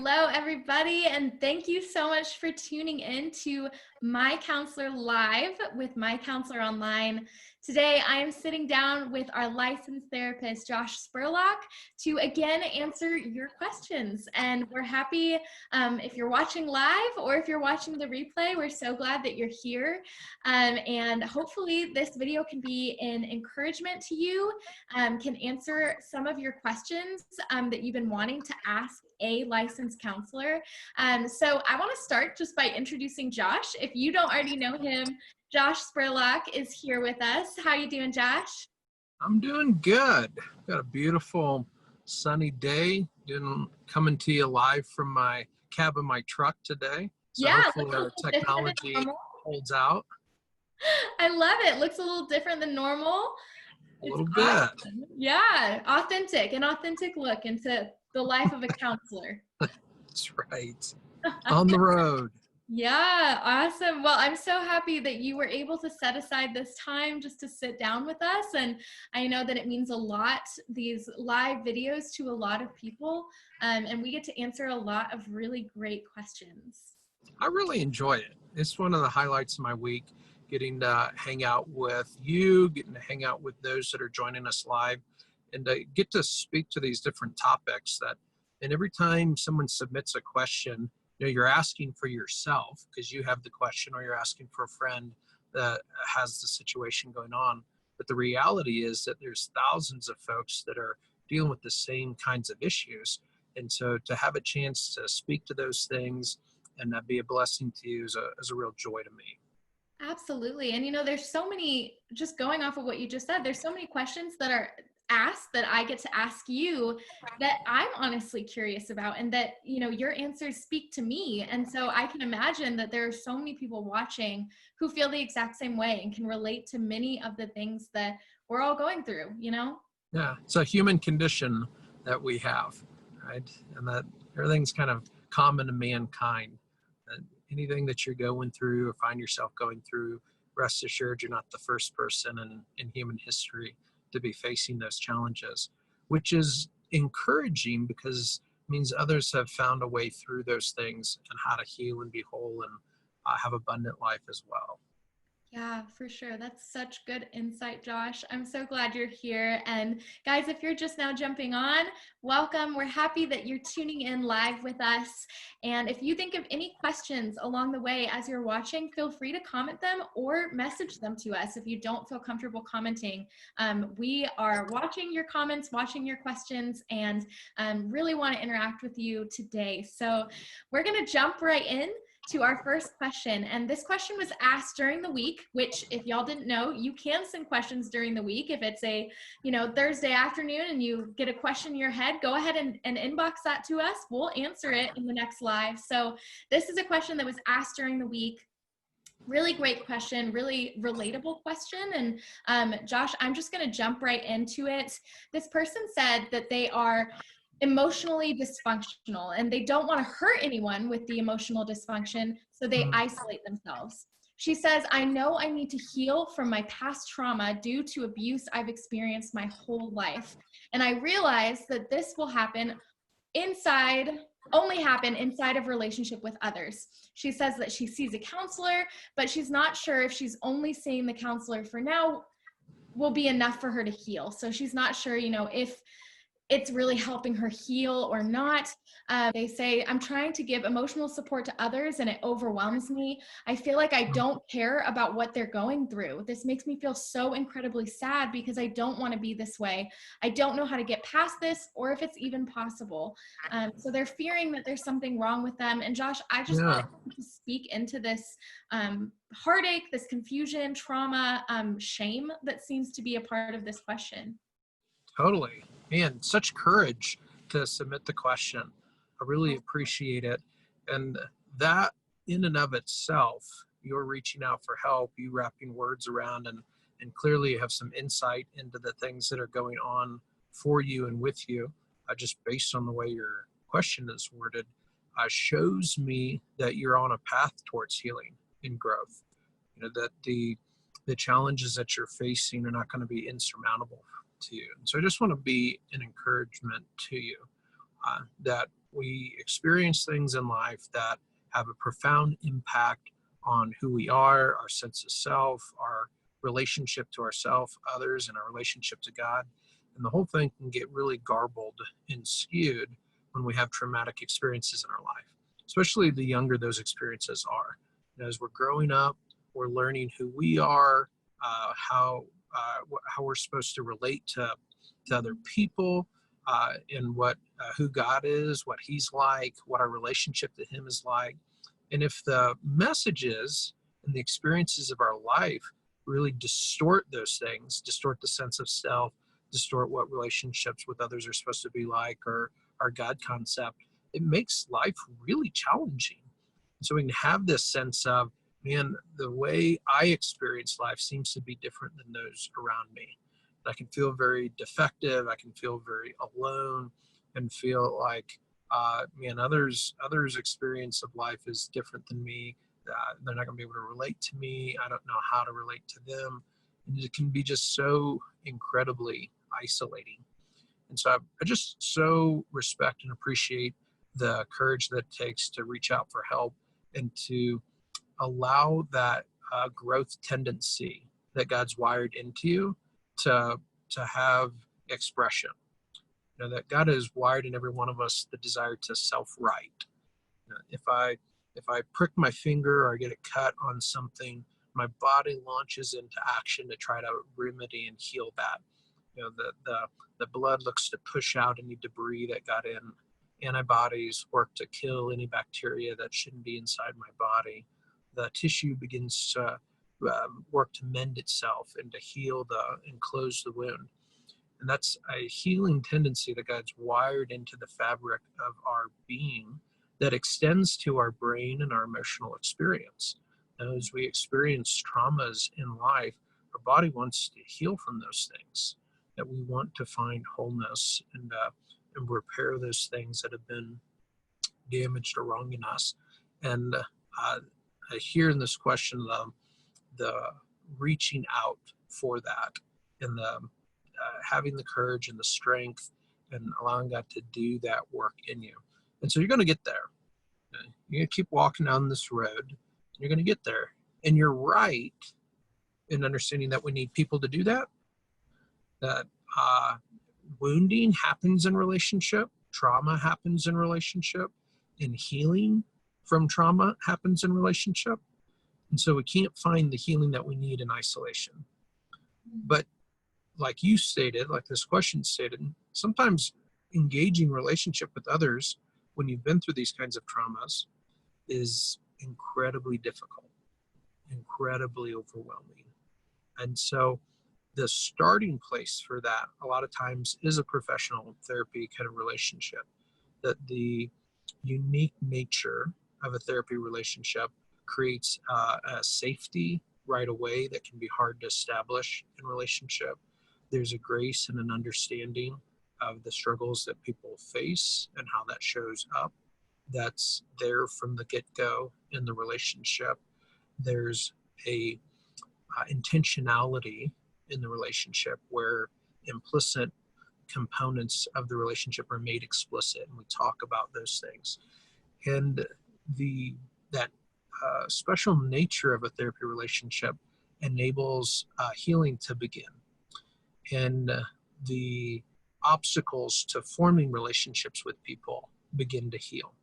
Hello, everybody, and thank you so much for tuning in to My Counselor Live with My Counselor Online. Today, I am sitting down with our licensed therapist, Josh Spurlock, to again answer your questions. And we're happy if you're watching live or if you're watching the replay, we're so glad that you're here. And hopefully this video can be an encouragement to you, can answer some of your questions that you've been wanting to ask a licensed counselor. So I want to start just by introducing Josh. If you don't already know him, Josh Spurlock is here with us. How you doing, Josh? I'm doing good. Got a beautiful sunny day. Coming to you live from my cab of my truck today. So Yeah, hopefully our technology holds out. I love it. Looks a little different than normal. A little bit. Awesome. Yeah, an authentic look into the life of a counselor. That's right. On the road. Yeah, awesome. Well, I'm so happy that you were able to set aside this time just to sit down with us. And I know that it means a lot, these live videos, to a lot of people. And we get to answer a lot of really great questions. I really enjoy it. It's one of the highlights of my week, getting to hang out with you, getting to hang out with those that are joining us live, and to get to speak to these different topics and every time someone submits a question, you're asking for yourself because you have the question, or you're asking for a friend that has the situation going on. But the reality is that there's thousands of folks that are dealing with the same kinds of issues. And so to have a chance to speak to those things and that be a blessing to you is a real joy to me. Absolutely. And there's so many, just going off of what you just said, there's so many questions that are asked that I get to ask you that I'm honestly curious about, and that, your answers speak to me. And so I can imagine that there are so many people watching who feel the exact same way and can relate to many of the things that we're all going through, Yeah, it's a human condition that we have, right? And that everything's kind of common to mankind. Anything that you're going through or find yourself going through, rest assured you're not the first person in human history to be facing those challenges, which is encouraging because it means others have found a way through those things and how to heal and be whole and have abundant life as well. Yeah, for sure. That's such good insight, Josh. I'm so glad you're here. And guys, if you're just now jumping on, welcome. We're happy that you're tuning in live with us. And if you think of any questions along the way as you're watching, feel free to comment them or message them to us if you don't feel comfortable commenting. We are watching your comments, watching your questions, and really want to interact with you today. So we're going to jump right in to our first question. And this question was asked during the week, which, if y'all didn't know, you can send questions during the week. If it's a, Thursday afternoon and you get a question in your head, go ahead and inbox that to us. We'll answer it in the next live. So this is a question that was asked during the week. Really great question, really relatable question. And Josh, I'm just going to jump right into it. This person said that they are emotionally dysfunctional and they don't want to hurt anyone with the emotional dysfunction, so they isolate themselves. She says, I know I need to heal from my past trauma due to abuse I've experienced my whole life. And I realize that this will only happen inside of relationship with others. She says that she sees a counselor, but she's not sure if she's only seeing the counselor for now will be enough for her to heal. So she's not sure, if it's really helping her heal or not. They say, I'm trying to give emotional support to others and it overwhelms me. I feel like I don't care about what they're going through. This makes me feel so incredibly sad because I don't want to be this way. I don't know how to get past this or if it's even possible. So they're fearing that there's something wrong with them. And Josh, I just want to speak into this heartache, this confusion, trauma, shame that seems to be a part of this question. Totally. Man, such courage to submit the question. I really appreciate it. And that in and of itself, you're reaching out for help, you wrapping words around, and clearly you have some insight into the things that are going on for you and with you, just based on the way your question is worded, shows me that you're on a path towards healing and growth. That the challenges that you're facing are not going to be insurmountable to you. And so I just want to be an encouragement to you that we experience things in life that have a profound impact on who we are, our sense of self, our relationship to ourselves, others, and our relationship to God. And the whole thing can get really garbled and skewed when we have traumatic experiences in our life, especially the younger those experiences are. And as we're growing up, we're learning who we are, how we're supposed to relate to other people, and who God is, what He's like, what our relationship to Him is like. And if the messages and the experiences of our life really distort those things, distort the sense of self, distort what relationships with others are supposed to be like, or our God concept, it makes life really challenging. So we can have this sense of, man, the way I experience life seems to be different than those around me. I can feel very defective. I can feel very alone, and feel like, man, others' experience of life is different than me. They're not going to be able to relate to me. I don't know how to relate to them. And it can be just so incredibly isolating. And so I just so respect and appreciate the courage that it takes to reach out for help and to allow that growth tendency that God's wired into you to have expression. You know, that God has wired in every one of us the desire to self-right. You know, if I prick my finger or I get a cut on something, my body launches into action to try to remedy and heal that. You know, the blood looks to push out any debris that got in. Antibodies work to kill any bacteria that shouldn't be inside my body. The tissue begins to work to mend itself and to heal and close the wound. And that's a healing tendency that God's wired into the fabric of our being that extends to our brain and our emotional experience. And as we experience traumas in life, our body wants to heal from those things, that we want to find wholeness and repair those things that have been damaged or wrong in us. And I hear in this question the reaching out for that, and the having the courage and the strength and allowing God to do that work in you. And so you're going to get there. You're going to keep walking down this road. You're going to get there. And you're right in understanding that we need people to do that. That wounding happens in relationship. Trauma happens in relationship. And healing from trauma happens in relationship. And so we can't find the healing that we need in isolation. But like you stated, like this question stated, sometimes engaging relationship with others when you've been through these kinds of traumas is incredibly difficult, incredibly overwhelming. And so the starting place for that a lot of times is a professional therapy kind of relationship. That the unique nature of a therapy relationship creates a safety right away that can be hard to establish in relationship. There's a grace and an understanding of the struggles that people face and how that shows up. That's there from the get-go in the relationship. There's a intentionality in the relationship where implicit components of the relationship are made explicit, and we talk about those things. And that special nature of a therapy relationship enables healing to begin. And the obstacles to forming relationships with people begin to heal.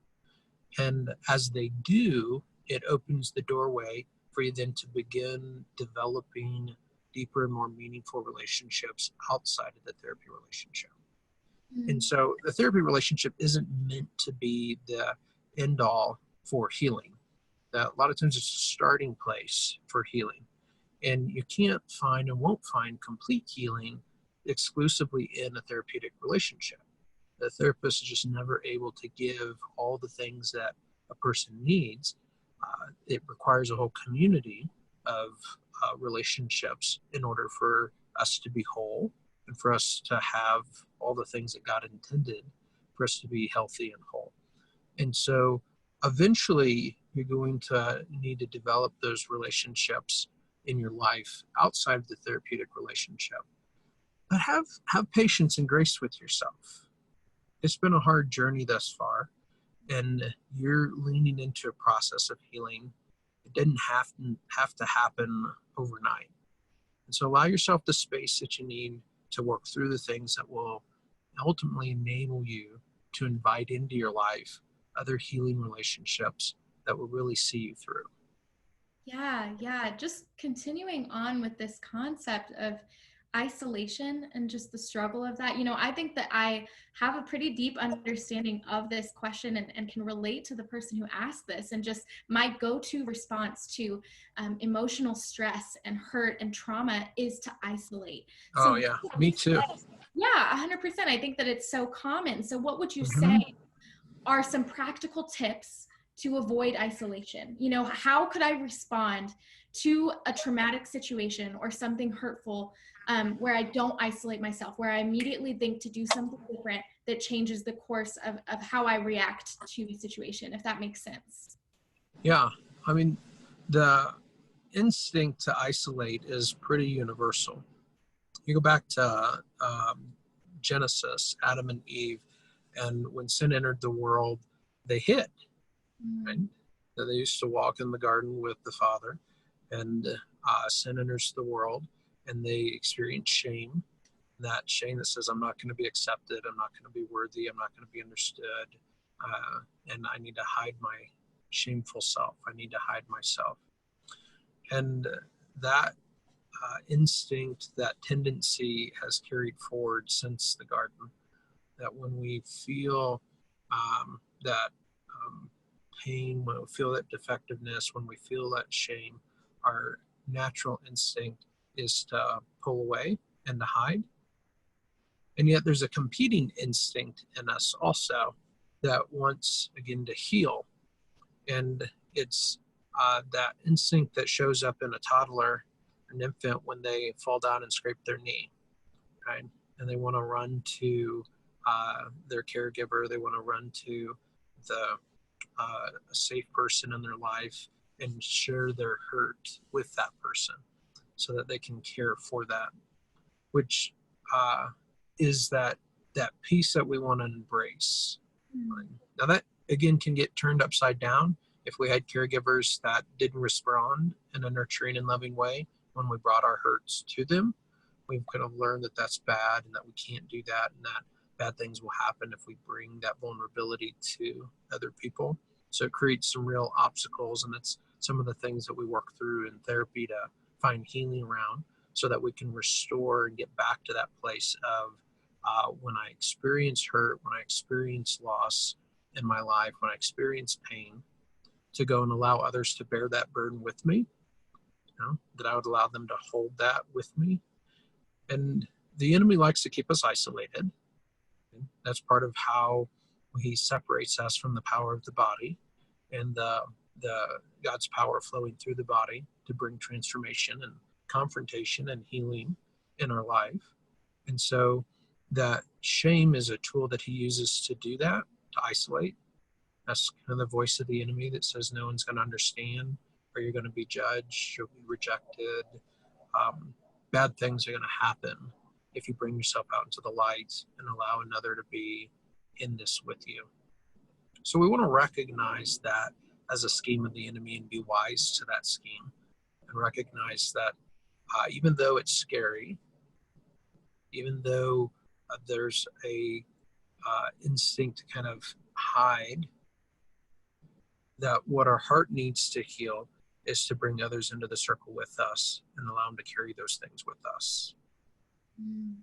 And as they do, it opens the doorway for you then to begin developing deeper and more meaningful relationships outside of the therapy relationship. And so the therapy relationship isn't meant to be the end all for healing. A lot of times it's a starting place for healing. And you can't find and won't find complete healing exclusively in a therapeutic relationship. The therapist is just never able to give all the things that a person needs. It requires a whole community of relationships in order for us to be whole and for us to have all the things that God intended for us to be healthy and whole. And so eventually you're going to need to develop those relationships in your life outside of the therapeutic relationship. But have patience and grace with yourself. It's been a hard journey thus far. and you're leaning into a process of healing. It didn't have to happen overnight. And so allow yourself the space that you need to work through the things that will ultimately enable you to invite into your life other healing relationships that will really see you through. Yeah. Just continuing on with this concept of isolation and just the struggle of that. I think that I have a pretty deep understanding of this question and can relate to the person who asked this. And just my go to response to emotional stress and hurt and trauma is to isolate. Oh, So, yeah, me too. yeah, 100%. I think that it's so common. So, what would you say Mm-hmm. are some practical tips to avoid isolation? How could I respond to a traumatic situation or something hurtful where I don't isolate myself, where I immediately think to do something different that changes the course of how I react to a situation, if that makes sense? Yeah, I mean, the instinct to isolate is pretty universal. You go back to Genesis, Adam and Eve, and when sin entered the world, they hid, right? Mm. So they used to walk in the garden with the Father, and sin enters the world, and they experience shame. That shame that says, I'm not going to be accepted, I'm not going to be worthy, I'm not going to be understood, and I need to hide my shameful self. I need to hide myself. And that instinct, that tendency has carried forward since the garden. That when we feel that um, pain, when we feel that defectiveness, when we feel that shame, our natural instinct is to pull away and to hide. And yet there's a competing instinct in us also that wants, again, to heal. And it's that instinct that shows up in a toddler, an infant, when they fall down and scrape their knee, right? And they want to run to their caregiver. They want to run to the a safe person in their life and share their hurt with that person so that they can care for that, which uh, is that piece that we want to embrace. Right? Mm. Now that again can get turned upside down if we had caregivers that didn't respond in a nurturing and loving way when we brought our hurts to them. We've kind of learned that that's bad and that we can't do that, and that bad things will happen if we bring that vulnerability to other people. So it creates some real obstacles, and it's some of the things that we work through in therapy to find healing around so that we can restore and get back to that place of when I experience hurt, when I experience loss in my life, when I experience pain, to go and allow others to bear that burden with me, that I would allow them to hold that with me. And the enemy likes to keep us isolated. That's part of how he separates us from the power of the body and the God's power flowing through the body to bring transformation and confrontation and healing in our life. And so that shame is a tool that he uses to do that, to isolate. That's kind of the voice of the enemy that says no one's going to understand, or you're going to be judged, you'll be rejected. Um, Bad things are going to happen if you bring yourself out into the light and allow another to be in this with you. So we want to recognize that as a scheme of the enemy and be wise to that scheme, and recognize that even though it's scary, even though there's a instinct to kind of hide, that what our heart needs to heal is to bring others into the circle with us and allow them to carry those things with us.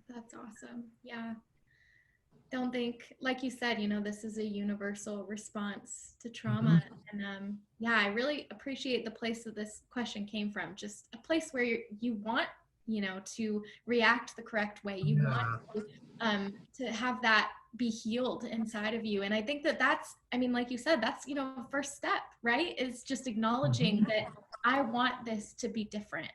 That's awesome. Yeah. Don't think, like you said, this is a universal response to Mm-hmm. trauma. And yeah, I really appreciate the place that this question came from. Just a place where you want, to react the correct way. You want Yeah. to have that be healed inside of you. And I think that that's, I mean, like you said, that's, first step, right? Is just acknowledging Mm-hmm. that I want this to be different.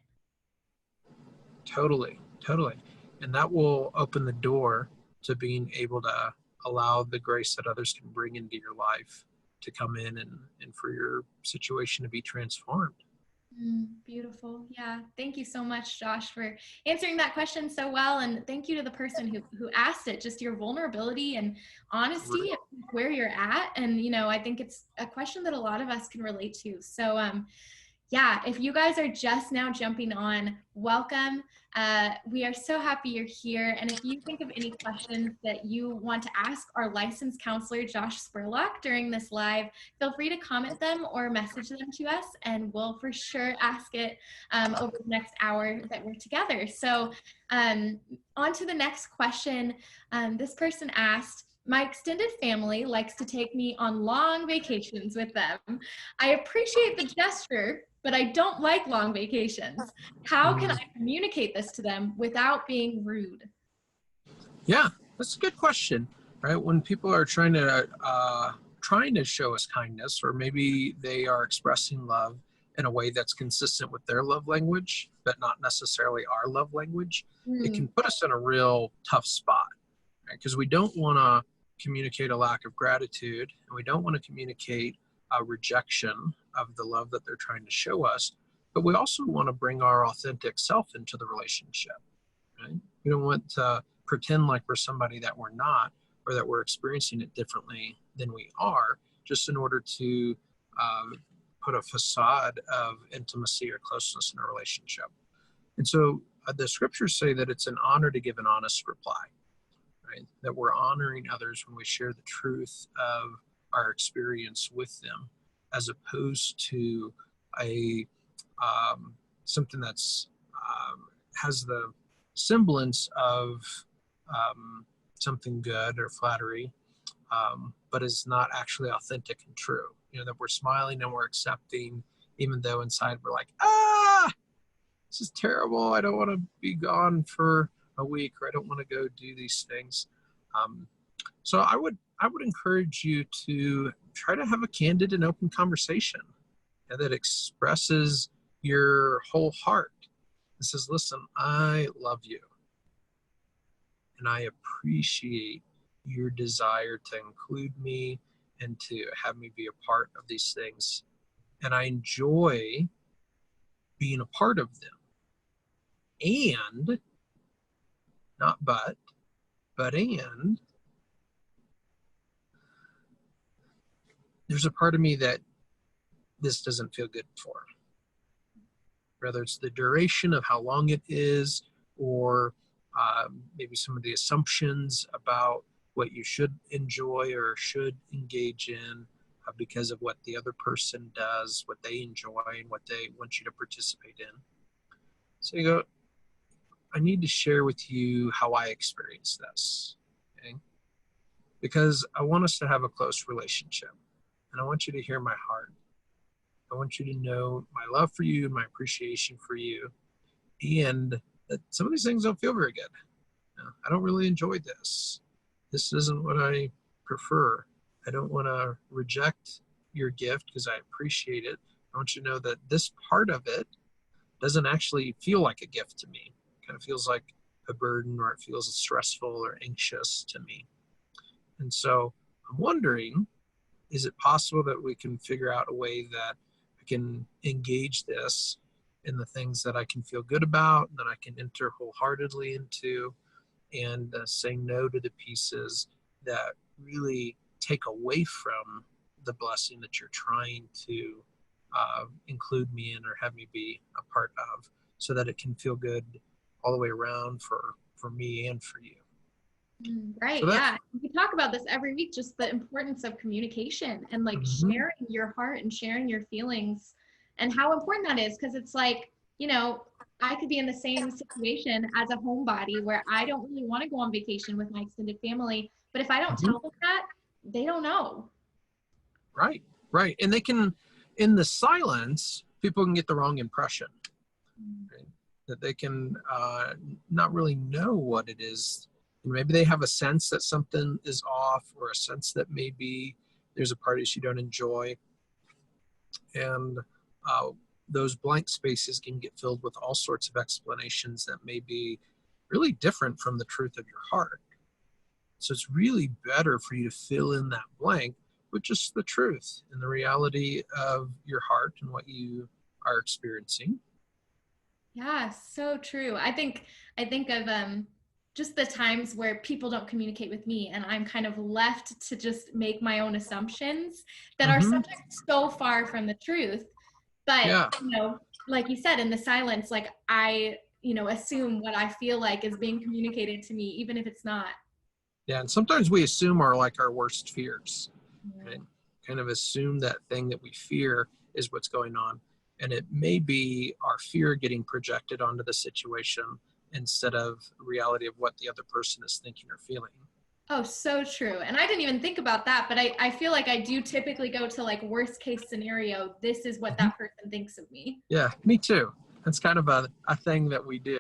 Totally, totally. And that will open the door to being able to allow the grace that others can bring into your life to come in and for your situation to be transformed. Beautiful. Yeah. Thank you so much, Josh, for answering that question so well. And thank you to the person who asked it, just your vulnerability and honesty of where you're at. And, I think it's a question that a lot of us can relate to. So, yeah, if you guys are just now jumping on, welcome. We are so happy you're here. And if you think of any questions that you want to ask our licensed counselor, Josh Spurlock, during this live, feel free to comment them or message them to us, and we'll for sure ask it over the next hour that we're together. So on to the next question. This person asked, my extended family likes to take me on long vacations with them. I appreciate the gesture, but I don't like long vacations. How can I communicate this to them without being rude? Yeah, that's a good question, right? When people are trying to show us kindness, or maybe they are expressing love in a way that's consistent with their love language, but not necessarily our love language, it can put us in a real tough spot, right? Because we don't want to communicate a lack of gratitude, and we don't want to communicate a rejection of the love that they're trying to show us, but we also want to bring our authentic self into the relationship, right? We don't want to pretend like we're somebody that we're not, or that we're experiencing it differently than we are, just in order to put a facade of intimacy or closeness in a relationship. And so the scriptures say that it's an honor to give an honest reply, right? That we're honoring others when we share the truth of our experience with them, as opposed to a something that's has the semblance of something good or flattery, but is not actually authentic and true. That we're smiling and we're accepting, even though inside we're like, this is terrible. I don't want to be gone for a week, or I don't want to go do these things. So I would encourage you to try to have a candid and open conversation that expresses your whole heart. It says, listen, I love you, and I appreciate your desire to include me and to have me be a part of these things. And I enjoy being a part of them. And, not but and, there's a part of me that this doesn't feel good for. Whether it's the duration of how long it is, or maybe some of the assumptions about what you should enjoy or should engage in because of what the other person does, what they enjoy, and what they want you to participate in. So you go, I need to share with you how I experience this, okay? Because I want us to have a close relationship, and I want you to hear my heart. I want you to know my love for you and my appreciation for you, and that some of these things don't feel very good. I don't really enjoy this. This isn't what I prefer. I don't want to reject your gift because I appreciate it. I want you to know that this part of it doesn't actually feel like a gift to me. It kind of feels like a burden, or it feels stressful or anxious to me. And so I'm wondering, is it possible that we can figure out a way that I can engage this in the things that I can feel good about, that I can enter wholeheartedly into, and saying no to the pieces that really take away from the blessing that you're trying to include me in or have me be a part of, so that it can feel good all the way around for me and for you. Right. So yeah. We talk about this every week, just the importance of communication and sharing your heart and sharing your feelings, and how important that is. Because it's like, I could be in the same situation as a homebody where I don't really want to go on vacation with my extended family, but if I don't tell them that, they don't know. Right. And they can, in the silence, people can get the wrong impression. Right? That they can not really know what it is. And maybe they have a sense that something is off, or a sense that maybe there's a part you don't enjoy. And those blank spaces can get filled with all sorts of explanations that may be really different from the truth of your heart. So it's really better for you to fill in that blank with just the truth and the reality of your heart and what you are experiencing. Yeah, so true. I think of just the times where people don't communicate with me and I'm kind of left to just make my own assumptions that are Hmm. sometimes so far from the truth. But, Yeah. like you said, in the silence, like I, assume what I feel like is being communicated to me, even if it's not. Yeah. And sometimes we assume are like our worst fears, Yeah. right? Kind of assume that thing that we fear is what's going on. And it may be our fear getting projected onto the situation instead of reality of what the other person is thinking or feeling. Oh, so true. And I didn't even think about that, but I feel like I do typically go to like worst case scenario. This is what Mhm. that person thinks of me. Yeah, me too. That's kind of a thing that we do.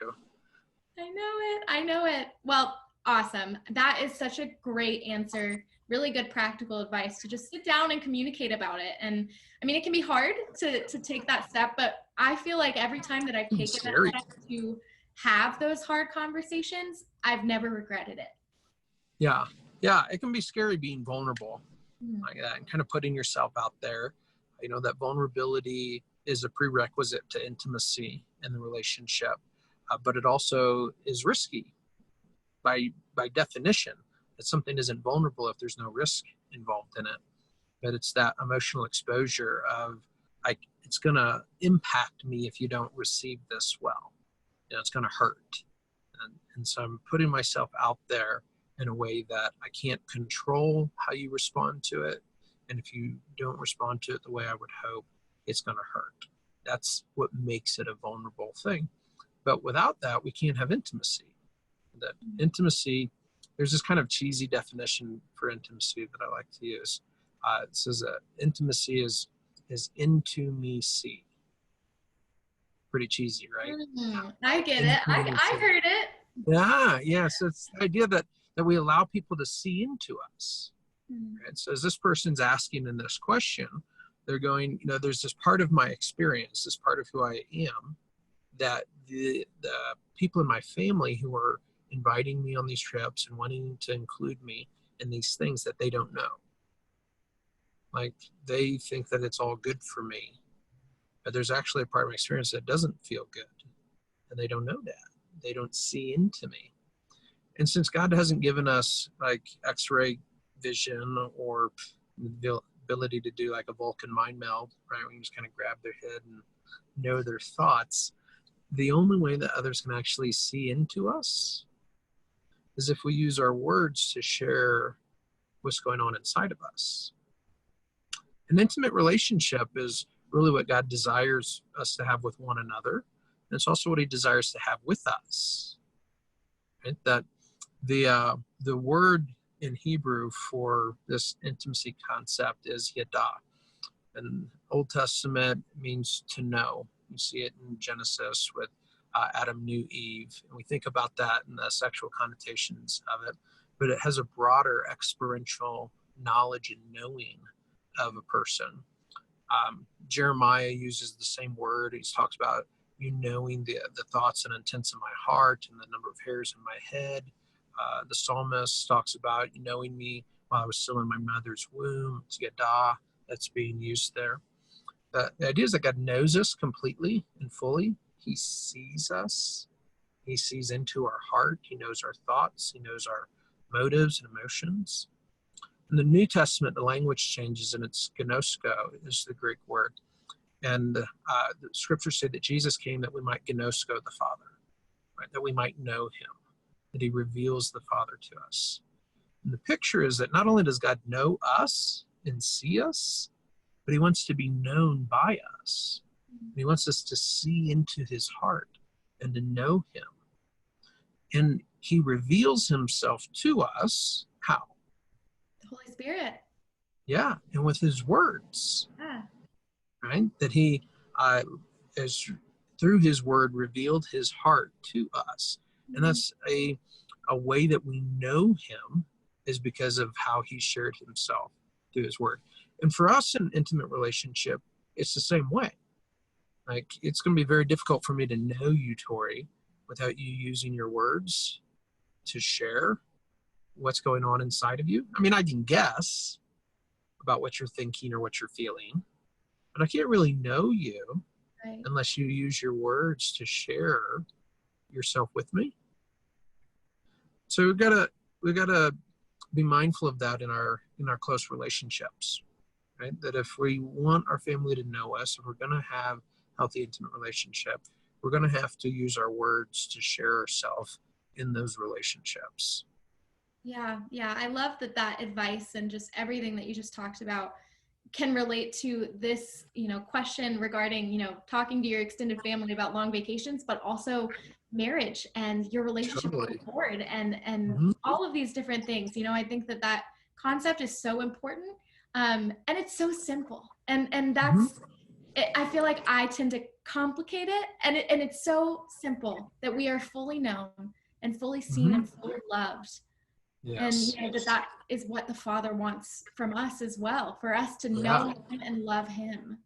I know it. I know it. Well, awesome. That is such a great answer. Really good practical advice to just sit down and communicate about it. And I mean, it can be hard to take that step, but I feel like every time that I've It's taken that scary. step to have those hard conversations, I've never regretted it. Yeah. Yeah, it can be scary being vulnerable Mm. like that and kind of putting yourself out there. That vulnerability is a prerequisite to intimacy in the relationship, but it also is risky by definition. That something isn't vulnerable if there's no risk involved in it. But it's that emotional exposure of like it's gonna impact me if you don't receive this well. It's gonna hurt, and so I'm putting myself out there in a way that I can't control how you respond to it. And if you don't respond to it the way I would hope, it's going to hurt. That's what makes it a vulnerable thing. But without that, we can't have intimacy. That intimacy, there's this kind of cheesy definition for intimacy that I like to use. It says that intimacy is into me see. Pretty cheesy, right? I get it. I've Intimacy. heard it. Yeah, yes. It's the idea that we allow people to see into us. Mm. Right? So as this person's asking in this question, they're going, there's this part of my experience, this part of who I am, that the people in my family who are inviting me on these trips and wanting to include me in these things that they don't know. Like they think that it's all good for me, but there's actually a part of my experience that doesn't feel good, and they don't know that. They don't see into me. And since God hasn't given us like X-ray vision or the ability to do like a Vulcan mind meld, right? We can just kind of grab their head and know their thoughts. The only way that others can actually see into us is if we use our words to share what's going on inside of us. An intimate relationship is really what God desires us to have with one another. And it's also what he desires to have with us. Right? That the word in Hebrew for this intimacy concept is yada. And Old Testament means to know. You see it in Genesis with Adam knew Eve. And we think about that and the sexual connotations of it. But it has a broader experiential knowledge and knowing of a person. Jeremiah uses the same word. He talks about you knowing the thoughts and intents of my heart and the number of hairs in my head. The psalmist talks about knowing me while I was still in my mother's womb. It's yada that's being used there. The idea is that God knows us completely and fully. He sees us. He sees into our heart. He knows our thoughts. He knows our motives and emotions. In the New Testament, the language changes and it's gnosko is the Greek word. And the scriptures say that Jesus came that we might gnosko the Father, right? That we might know him, that he reveals the Father to us. And the picture is that not only does God know us and see us, but he wants to be known by us. And he wants us to see into his heart and to know him. And he reveals himself to us. How? The Holy Spirit. Yeah, and with his words, Yeah. right? That he has through his word revealed his heart to us. And that's a way that we know him is because of how he shared himself through his word. And for us in an intimate relationship, it's the same way. Like it's going to be very difficult for me to know you, Tori, without you using your words to share what's going on inside of you. I mean, I can guess about what you're thinking or what you're feeling, but I can't really know you Right. unless you use your words to share yourself with me. So we gotta be mindful of that in our close relationships, right? That if we want our family to know us, if we're gonna have healthy, intimate relationship, we're gonna have to use our words to share ourselves in those relationships. Yeah, yeah. I love that advice and just everything that you just talked about can relate to this, question regarding, talking to your extended family about long vacations, but also marriage and your relationship with Totally. the Lord and Mm-hmm. all of these different things. I think that concept is so important, and it's so simple. And Mm-hmm. I feel like I tend to complicate it, and it's so simple that we are fully known and fully seen Mm-hmm. and fully loved. And Yes. that is what the Father wants from us as well, for us to Yeah. know him and love him.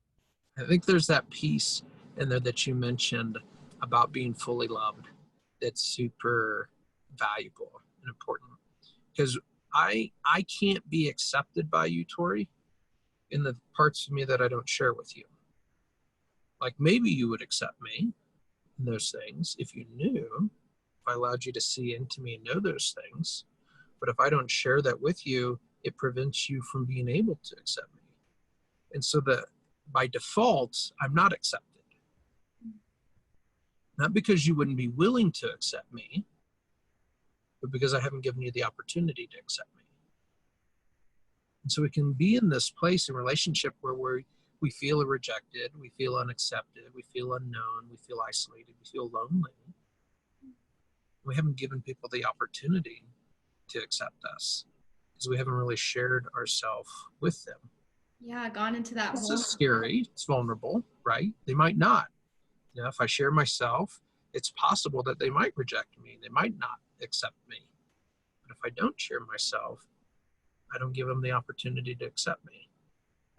I think there's that piece in there that you mentioned about being fully loved that's super valuable and important, because I can't be accepted by you, Tori, in the parts of me that I don't share with you. Like maybe you would accept me in those things if you knew, if I allowed you to see into me and know those things. But if I don't share that with you, it prevents you from being able to accept me. And so that by default, I'm not accepted. Not because you wouldn't be willing to accept me, but because I haven't given you the opportunity to accept me. And so we can be in this place in relationship where we feel rejected, we feel unaccepted, we feel unknown, we feel isolated, we feel lonely. We haven't given people the opportunity to accept us because we haven't really shared ourselves with them. Yeah, gone into that This is vulnerable. scary. It's vulnerable, right? They might not. If I share myself, it's possible that they might reject me. They might not accept me. But if I don't share myself, I don't give them the opportunity to accept me.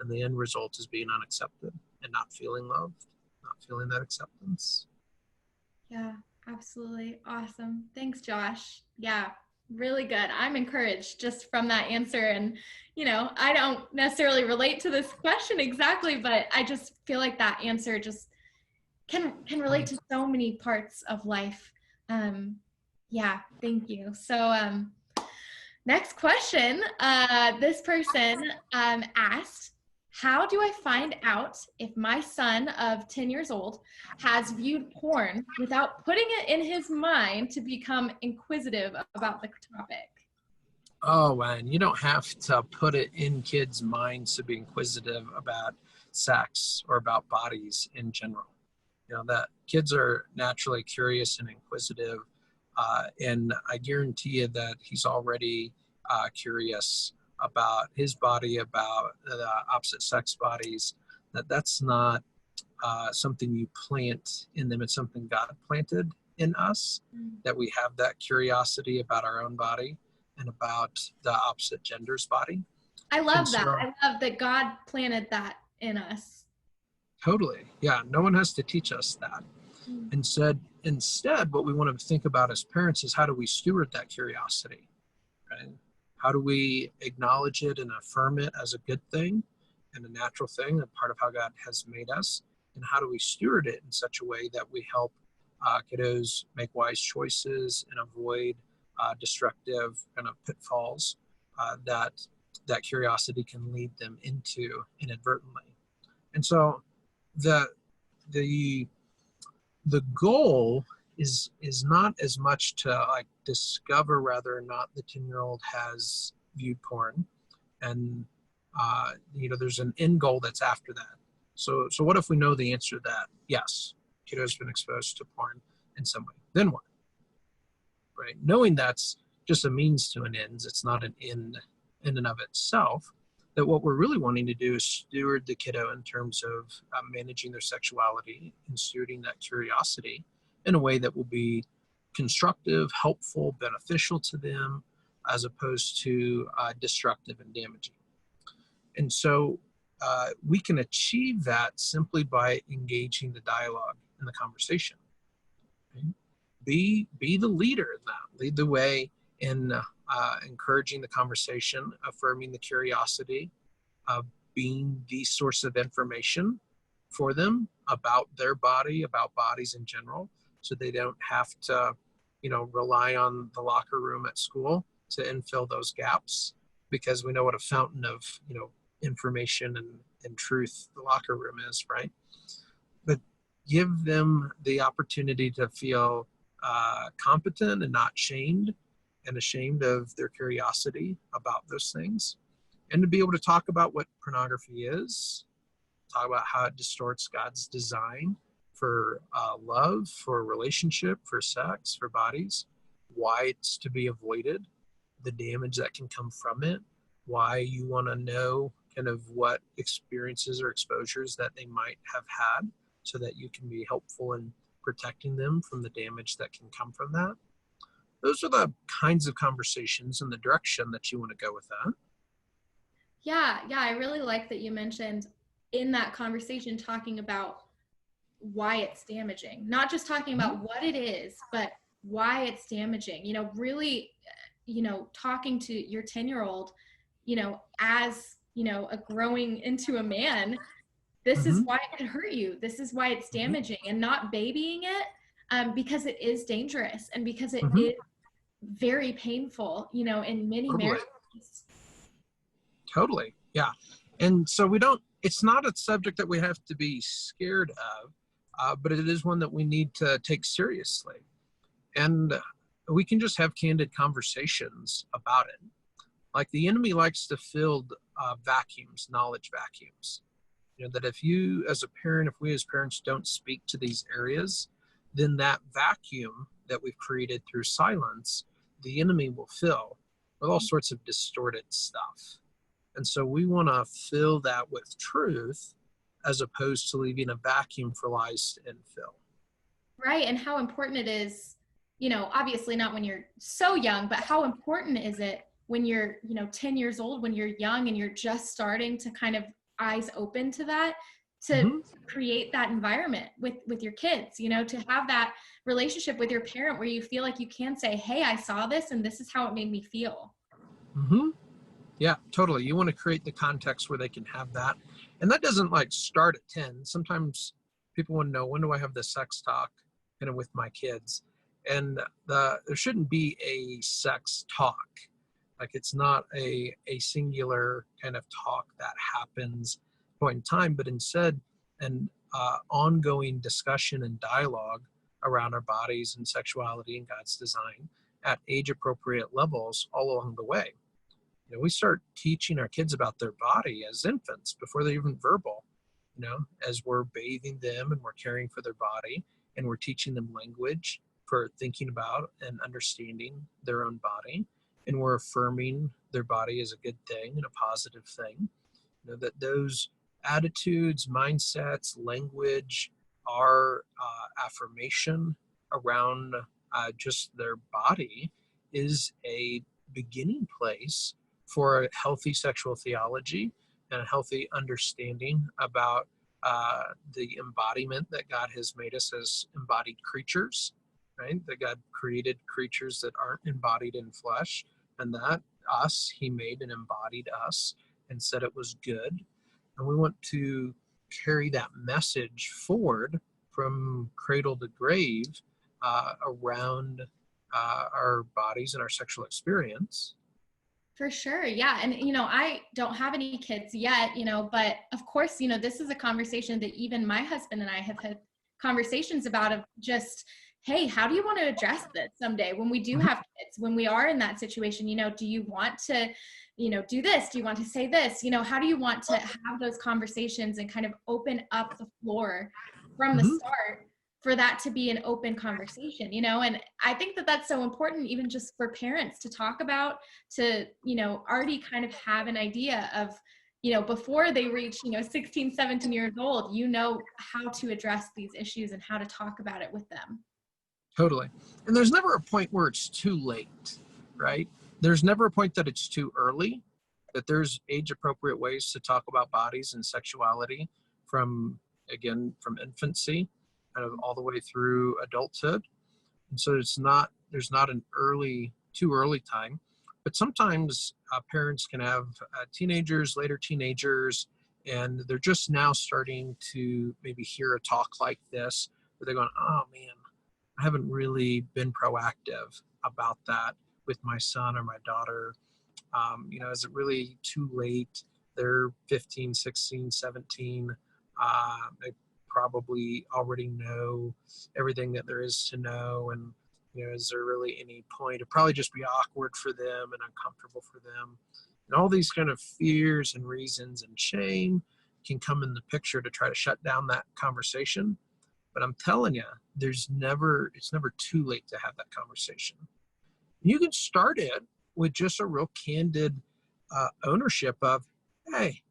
And the end result is being unaccepted and not feeling loved, not feeling that acceptance. Yeah, absolutely. Awesome. Thanks, Josh. Yeah, really good. I'm encouraged just from that answer. And, I don't necessarily relate to this question exactly, but I just feel like that answer just can relate to so many parts of life. Um, yeah, thank you. So, next question. This person asked, how do I find out if my son of 10 years old has viewed porn without putting it in his mind to become inquisitive about the topic? Oh, and you don't have to put it in kids' minds to be inquisitive about sex or about bodies in general. That kids are naturally curious and inquisitive, and I guarantee you that he's already curious about his body, about the opposite sex bodies. That's not something you plant in them. It's something God planted in us, that we have that curiosity about our own body and about the opposite gender's body. I And love that. so, I love that God planted that in us. totally, yeah, no one has to teach us that. Mm. Instead, what we want to think about as parents is how do we steward that curiosity, right? How do we acknowledge it and affirm it as a good thing and a natural thing, a part of how God has made us? And how do we steward it in such a way that we help kiddos make wise choices and avoid destructive kind of pitfalls that curiosity can lead them into inadvertently? And so the the the goal is not as much to like discover whether or not the 10-year-old has viewed porn, and there's an end goal that's after that. So what if we know the answer to that? Yes, kiddo's been exposed to porn in some way. Then what? Right? Knowing that's just a means to an end. It's not an end in and of itself. That what we're really wanting to do is steward the kiddo in terms of managing their sexuality and stewarding that curiosity in a way that will be constructive, helpful, beneficial to them, as opposed to destructive and damaging. And so we can achieve that simply by engaging the dialogue and the conversation. Okay? Be the leader in that. Lead the way in encouraging the conversation, affirming the curiosity, being the source of information for them, about their body, about bodies in general, so they don't have to, rely on the locker room at school to infill those gaps, because we know what a fountain of, information and truth the locker room is, right? But give them the opportunity to feel competent and not shamed and ashamed of their curiosity about those things, and to be able to talk about what pornography is, talk about how it distorts God's design for love, for relationship, for sex, for bodies, why it's to be avoided, the damage that can come from it, why you want to know kind of what experiences or exposures that they might have had, so that you can be helpful in protecting them from the damage that can come from that. Those are the kinds of conversations and the direction that you want to go with that. Yeah, I really like that you mentioned in that conversation talking about why it's damaging, not just talking about what it is, but why it's damaging. Really, talking to your 10-year-old, as, a growing into a man, this is why it could hurt you. This is why it's damaging, and not babying it, because it is dangerous and because it is very painful, in many marriages. Totally. Yeah. And so it's not a subject that we have to be scared of, but it is one that we need to take seriously. And we can just have candid conversations about it. Like, the enemy likes to fill vacuums, knowledge vacuums. That if we as parents don't speak to these areas, then that vacuum that we've created through silence, the enemy will fill with all sorts of distorted stuff. And so we want to fill that with truth, as opposed to leaving a vacuum for lies to infill. Right. And how important it is, obviously not when you're so young, but how important is it when you're, 10 years old, when you're young and you're just starting to kind of eyes open to that, to create that environment with your kids, to have that relationship with your parent where you feel like you can say, hey, I saw this and this is how it made me feel. Yeah, totally. You want to create the context where they can have that. And that doesn't start at 10. Sometimes people want to know, when do I have the sex talk with my kids? And there shouldn't be a sex talk. It's not a singular kind of talk that happens point in time, but instead an ongoing discussion and dialogue around our bodies and sexuality and God's design at age appropriate levels all along the way. We start teaching our kids about their body as infants before they're even verbal, as we're bathing them and we're caring for their body, and we're teaching them language for thinking about and understanding their own body. And we're affirming their body as a good thing and a positive thing. That those attitudes, mindsets, language, our affirmation around just their body is a beginning place for a healthy sexual theology and a healthy understanding about the embodiment that God has made us as embodied creatures, right? That God created creatures that aren't embodied in flesh, and that He made and embodied us and said it was good. And we want to carry that message forward from cradle to grave around our bodies and our sexual experience. For sure. Yeah. And, I don't have any kids yet, but of course, this is a conversation that even my husband and I have had conversations about, of just, hey, how do you want to address this someday when we do have kids, when we are in that situation? Do you want to, do this? Do you want to say this? How do you want to have those conversations and kind of open up the floor from the start for that to be an open conversation, and I think that that's so important, even just for parents to talk about, to, already kind of have an idea of, before they reach, 16, 17 years old, how to address these issues and how to talk about it with them. Totally. And there's never a point where it's too late, right? There's never a point that it's too early, that there's age appropriate ways to talk about bodies and sexuality from infancy kind of all the way through adulthood. And so there's not an too early time, but sometimes parents can have teenagers, later teenagers, and they're just now starting to maybe hear a talk like this, where they're going, oh man, I haven't really been proactive about that with my son or my daughter. Is it really too late? They're 15, 16, 17. They probably already know everything that there is to know. And, is there really any point? It'd probably just be awkward for them and uncomfortable for them. And all these kind of fears and reasons and shame can come in the picture to try to shut down that conversation. But I'm telling you, it's never too late to have that conversation. You can start it with just a real candid ownership of, hey,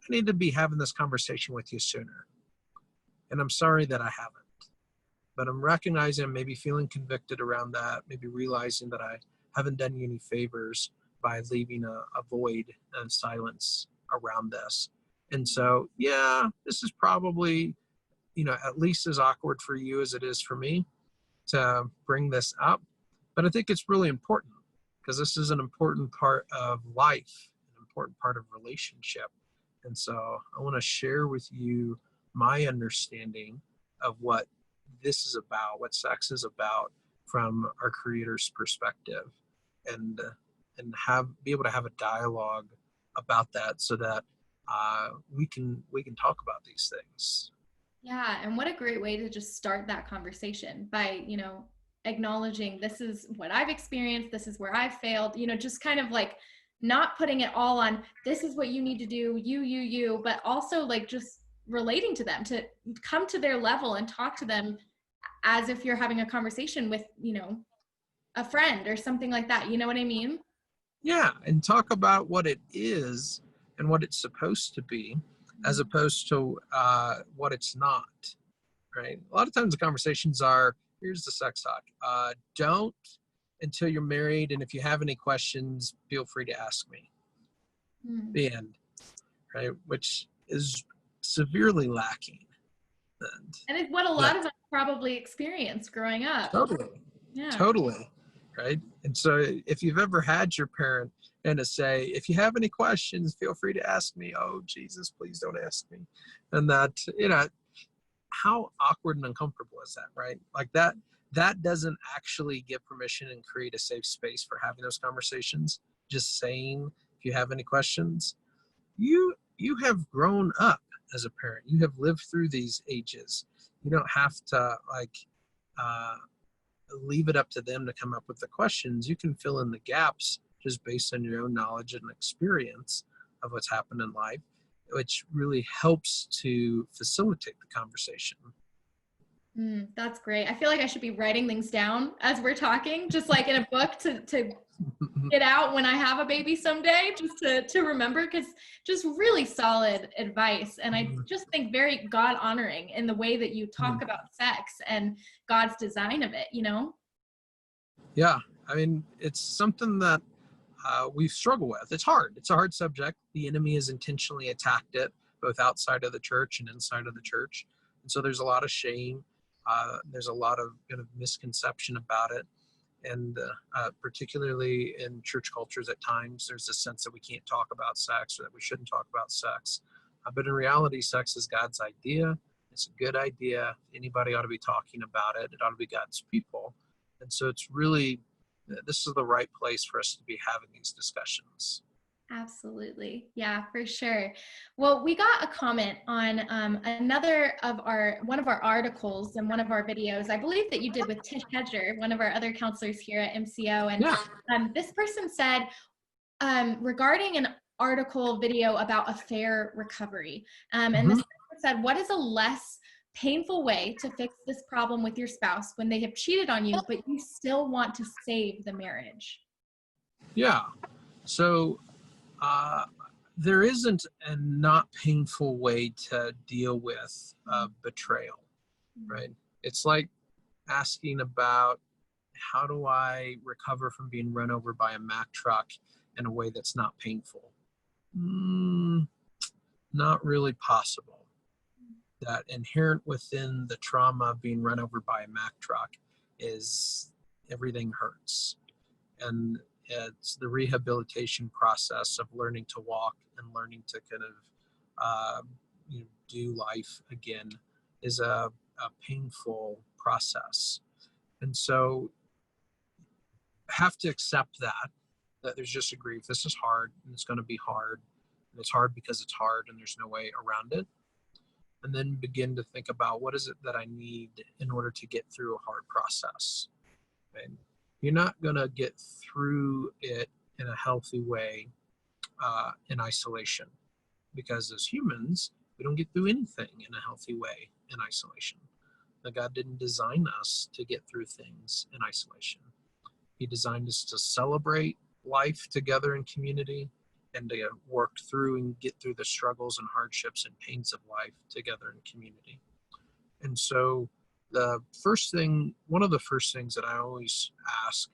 I need to be having this conversation with you sooner. And I'm sorry that I haven't. But I'm recognizing I'm maybe feeling convicted around that, maybe realizing that I haven't done you any favors by leaving a void and silence around this. And so, yeah, this is probably, at least as awkward for you as it is for me to bring this up. But I think it's really important because this is an important part of life, an important part of relationship. And so I want to share with you my understanding of what this is about, what sex is about from our Creator's perspective, and be able to have a dialogue about that so that we can talk about these things. Yeah, and what a great way to just start that conversation by, acknowledging this is what I've experienced, this is where I've failed, just kind of like not putting it all on this is what you need to do, you, but also like just relating to them, to come to their level and talk to them as if you're having a conversation with, a friend or something like that. You know what I mean? Yeah, and talk about what it is and what it's supposed to be, as opposed to what it's not, right? A lot of times the conversations are, here's the sex talk. Don't until you're married, and if you have any questions, feel free to ask me. The end, right? Which is severely lacking. And it's what a lot of us probably experienced growing up. Totally. Yeah. Totally. Right. And so if you've ever had your parent and to say, if you have any questions, feel free to ask me. Oh, Jesus, please don't ask me. And that, how awkward and uncomfortable is that, right? Like that doesn't actually give permission and create a safe space for having those conversations. Just saying, if you have any questions, you have grown up as a parent. You have lived through these ages. You don't have to leave it up to them to come up with the questions. You can fill in the gaps just based on your own knowledge and experience of what's happened in life, which really helps to facilitate the conversation. That's great. I feel like I should be writing things down as we're talking, just like in a book to get out when I have a baby someday, just to remember, because just really solid advice. And I just think very God honoring in the way that you talk about sex and God's design of it, Yeah. I mean, it's something that we've struggled with. It's hard. It's a hard subject. The enemy has intentionally attacked it, both outside of the church and inside of the church. And so there's a lot of shame. There's a lot of kind of misconception about it. And particularly in church cultures at times, there's a sense that we can't talk about sex or that we shouldn't talk about sex. But in reality, sex is God's idea. It's a good idea. Anybody ought to be talking about it. It ought to be God's people. And so it's really, this is the right place for us to be having these discussions. Absolutely. Yeah, for sure. Well, we got a comment on one of our articles and one of our videos, I believe that you did with Tish Hedger, one of our other counselors here at MCO. And this person said, regarding an article video about affair recovery, and this person said, what is a less painful way to fix this problem with your spouse when they have cheated on you, but you still want to save the marriage? Yeah. So there isn't a not painful way to deal with betrayal, right? It's like asking about, how do I recover from being run over by a Mack truck in a way that's not painful? Not really possible. That inherent within the trauma of being run over by a Mack truck is everything hurts. And it's the rehabilitation process of learning to walk and learning to kind of uh, do life again is a painful process. And so have to accept that there's just a grief. This is hard, and it's going to be hard, and it's hard because it's hard, and there's no way around it. And then begin to think about, what is it that I need in order to get through a hard process. And you're not going to get through it in a healthy way in isolation, because as humans, we don't get through anything in a healthy way in isolation. That God didn't design us to get through things in isolation. He designed us to celebrate life together in community, and to work through and get through the struggles and hardships and pains of life together in community. And so one of the first things that I always ask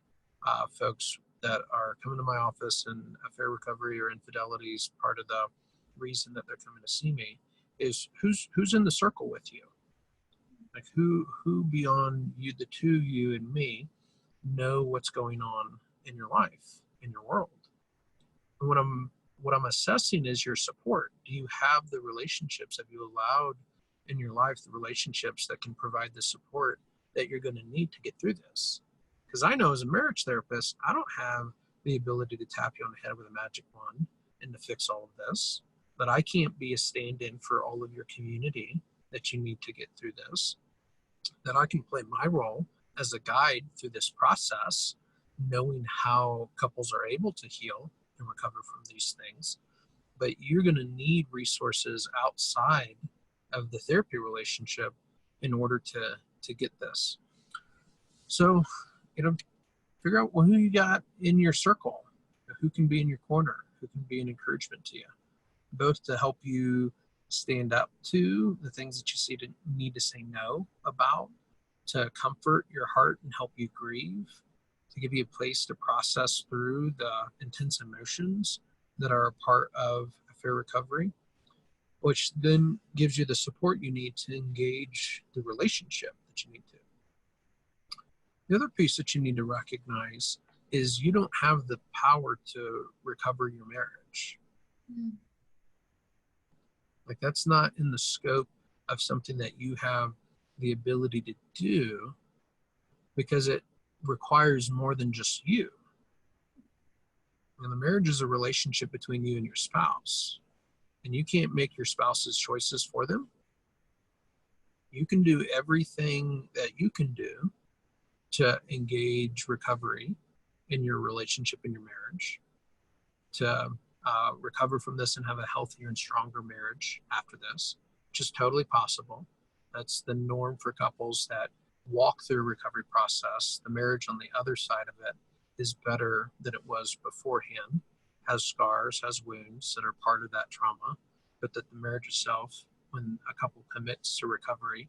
folks that are coming to my office, and affair recovery or infidelity is part of the reason that they're coming to see me, is who's in the circle with you? Like who beyond you, the two, you and me, know what's going on in your life, in your world. And what I'm assessing is your support. Do you have the relationships? Have you allowed in your life the relationships that can provide the support that you're going to need to get through this? Because I know as a marriage therapist, I don't have the ability to tap you on the head with a magic wand and to fix all of this. But I can't be a stand-in for all of your community that you need to get through this. That I can play my role as a guide through this process, knowing how couples are able to heal and recover from these things. But you're going to need resources outside of the therapy relationship in order to get this. So, figure out who you got in your circle, who can be in your corner, who can be an encouragement to you, both to help you stand up to the things that you see to need to say no about, to comfort your heart and help you grieve, to give you a place to process through the intense emotions that are a part of affair recovery, which then gives you the support you need to engage the relationship that you need to. The other piece that you need to recognize is you don't have the power to recover your marriage. Mm-hmm. Like that's not in the scope of something that you have the ability to do, because it requires more than just you. And the marriage is a relationship between you and your spouse, and you can't make your spouse's choices for them. You can do everything that you can do to engage recovery in your relationship, in your marriage, to recover from this and have a healthier and stronger marriage after this, which is totally possible. That's the norm for couples that walk through a recovery process. The marriage on the other side of it is better than it was beforehand, has scars, has wounds that are part of that trauma, but that the marriage itself, when a couple commits to recovery,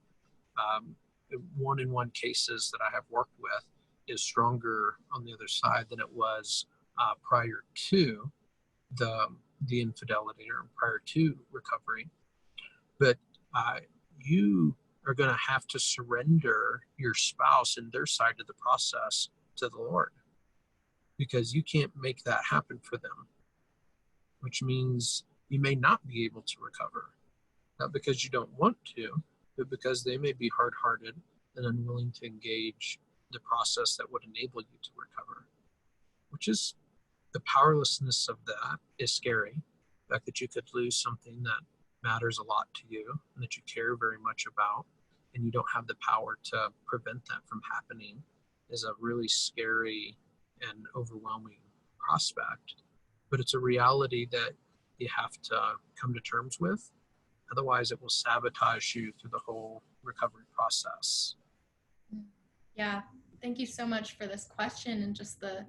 one-in-one cases that I have worked with, is stronger on the other side than it was prior to the infidelity or prior to recovery. But you are going to have to surrender your spouse and their side of the process to the Lord, because you can't make that happen for them, which means you may not be able to recover, not because you don't want to, but because they may be hard-hearted and unwilling to engage the process that would enable you to recover, which is the powerlessness of that is scary. The fact that you could lose something that matters a lot to you and that you care very much about, and you don't have the power to prevent that from happening, is a really scary and overwhelming prospect. But it's a reality that you have to come to terms with. Otherwise, it will sabotage you through the whole recovery process. Yeah. Thank you so much for this question and just the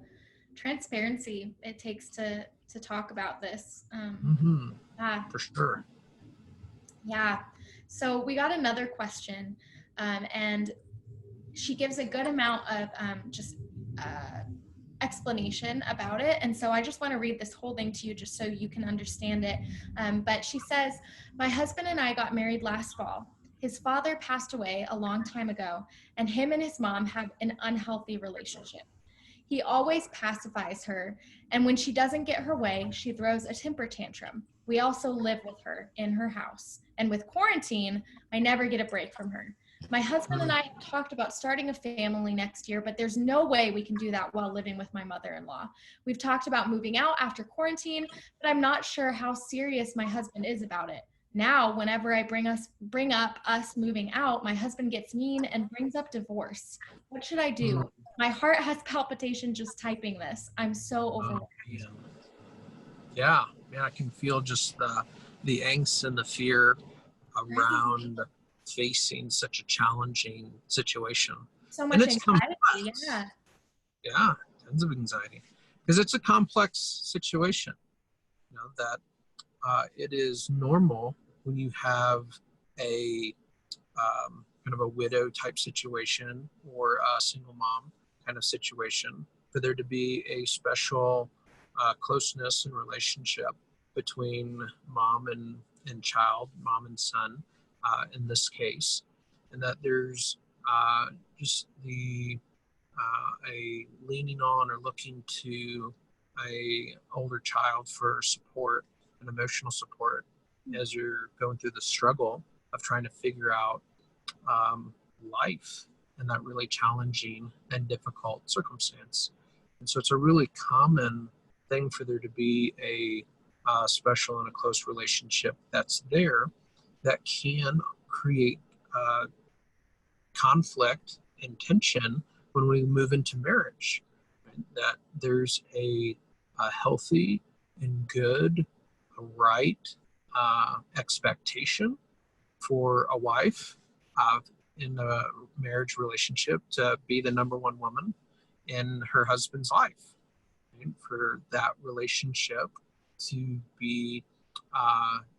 transparency it takes to talk about this. For sure. Yeah. So we got another question, and she gives a good amount of explanation about it. And so I just want to read this whole thing to you just so you can understand it. But she says, my husband and I got married last fall. His father passed away a long time ago, and him and his mom have an unhealthy relationship. He always pacifies her, and when she doesn't get her way, she throws a temper tantrum. We also live with her in her house, and with quarantine, I never get a break from her. My husband and I have talked about starting a family next year, but there's no way we can do that while living with my mother-in-law. We've talked about moving out after quarantine, but I'm not sure how serious my husband is about it. Now, whenever I bring up us moving out, my husband gets mean and brings up divorce. What should I do? My heart has palpitation just typing this. I'm so overwhelmed. Yeah, yeah, I can feel just the angst and the fear Right? around facing such a challenging situation. So And much it's anxiety. complex. Yeah. Yeah, tons of anxiety because it's a complex situation. That it is normal when you have a kind of a widow type situation or a single mom kind of situation for there to be a special closeness and relationship between mom and child, mom and son in this case, and that there's just a leaning on or looking to a older child for support and emotional support as you're going through the struggle of trying to figure out um, life in that really challenging and difficult circumstance. And so it's a really common thing for there to be a special and a close relationship that's there that can create uh, conflict and tension when we move into marriage. Right? That there's a healthy and good, right expectation for a wife in a marriage relationship to be the number one woman in her husband's life, right? For that relationship to be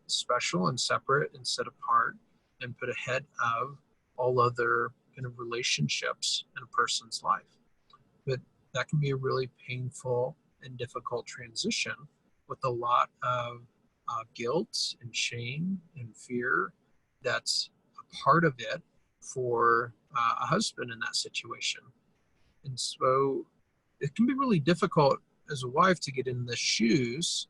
special and separate and set apart and put ahead of all other kind of relationships in a person's life. But that can be a really painful and difficult transition with a lot of guilt and shame and fear that's a part of it for a husband in that situation. And so it can be really difficult as a wife to get in the shoes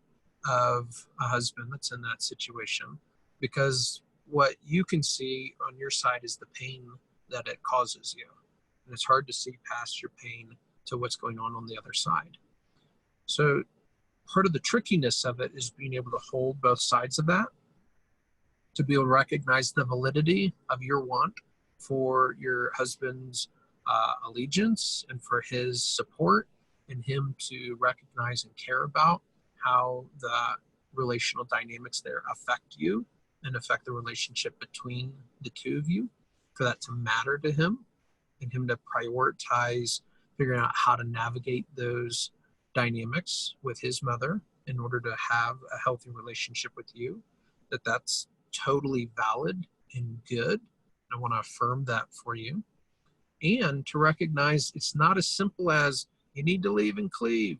of a husband that's in that situation because what you can see on your side is the pain that it causes you. And it's hard to see past your pain to what's going on the other side. So part of the trickiness of it is being able to hold both sides of that, to be able to recognize the validity of your want for your husband's allegiance and for his support, and him to recognize and care about how the relational dynamics there affect you and affect the relationship between the two of you, for that to matter to him and him to prioritize figuring out how to navigate those dynamics with his mother in order to have a healthy relationship with you, that's totally valid and good. I want to affirm that for you. And to recognize it's not as simple as you need to leave and cleave,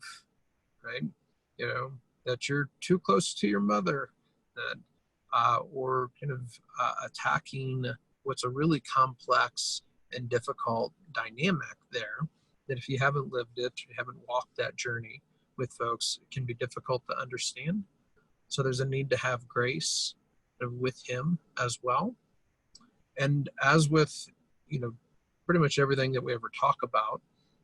right? That you're too close to your mother, that or kind of attacking what's a really complex and difficult dynamic there, that if you haven't lived it, you haven't walked that journey with folks, it can be difficult to understand. So there's a need to have grace with him as well. And as with, pretty much everything that we ever talk about,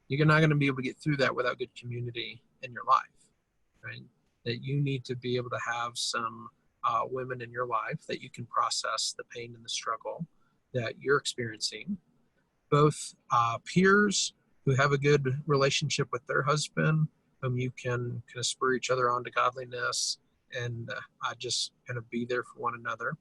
you're not going to be able to get through that without good community in your life, right? That you need to be able to have some women in your life that you can process the pain and the struggle that you're experiencing, both peers who have a good relationship with their husband, whom you can kind of spur each other on to godliness and just kind of be there for one another,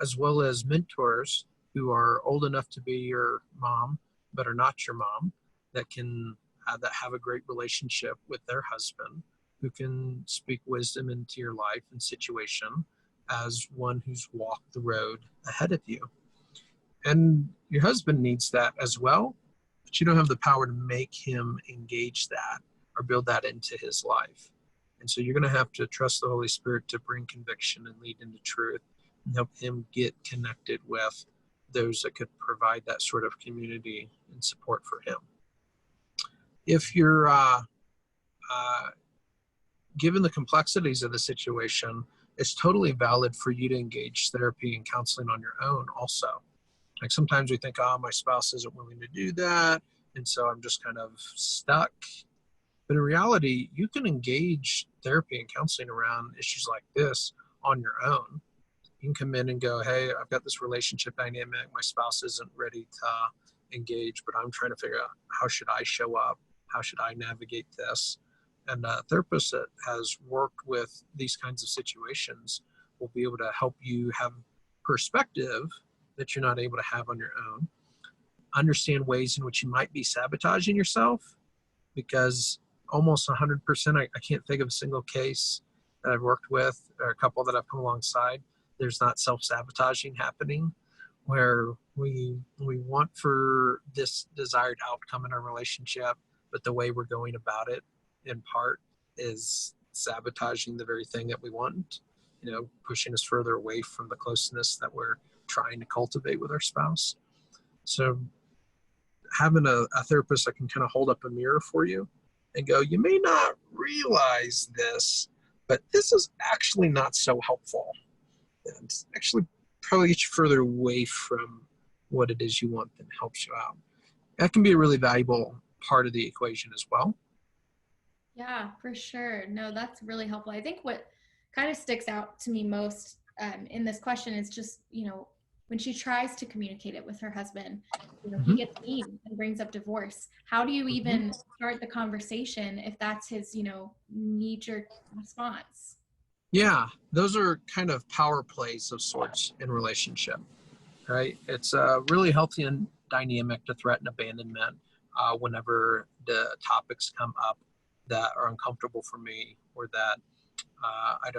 as well as mentors who are old enough to be your mom but are not your mom, that can that have a great relationship with their husband, who can speak wisdom into your life and situation as one who's walked the road ahead of you. And your husband needs that as well, but you don't have the power to make him engage that or build that into his life. And so you're going to have to trust the Holy Spirit to bring conviction and lead into truth and help him get connected with those that could provide that sort of community and support for him. if you're given the complexities of the situation, it's totally valid for you to engage therapy and counseling on your own also. Like sometimes we think, oh, my spouse isn't willing to do that, and so I'm just kind of stuck. But in reality, you can engage therapy and counseling around issues like this on your own. You can come in and go, hey, I've got this relationship dynamic. My spouse isn't ready to engage, but I'm trying to figure out how should I show up? How should I navigate this? And a therapist that has worked with these kinds of situations will be able to help you have perspective that you're not able to have on your own. Understand ways in which you might be sabotaging yourself, because almost 100%, I can't think of a single case that I've worked with or a couple that I've come alongside. There's not self-sabotaging happening where we want for this desired outcome in our relationship, but the way we're going about it in part is sabotaging the very thing that we want, pushing us further away from the closeness that we're trying to cultivate with our spouse. So having a therapist that can kind of hold up a mirror for you and go, you may not realize this, but this is actually not so helpful. And it's actually probably get you further away from what it is you want than helps you out. That can be a really valuable part of the equation as well. Yeah, for sure. No, that's really helpful. I think what kind of sticks out to me most in this question is just, when she tries to communicate it with her husband, he gets mean and brings up divorce. How do you even start the conversation if that's his, knee-jerk response? Yeah, those are kind of power plays of sorts in relationship, right? It's a really healthy and dynamic to threaten abandonment whenever the topics come up that are uncomfortable for me or that I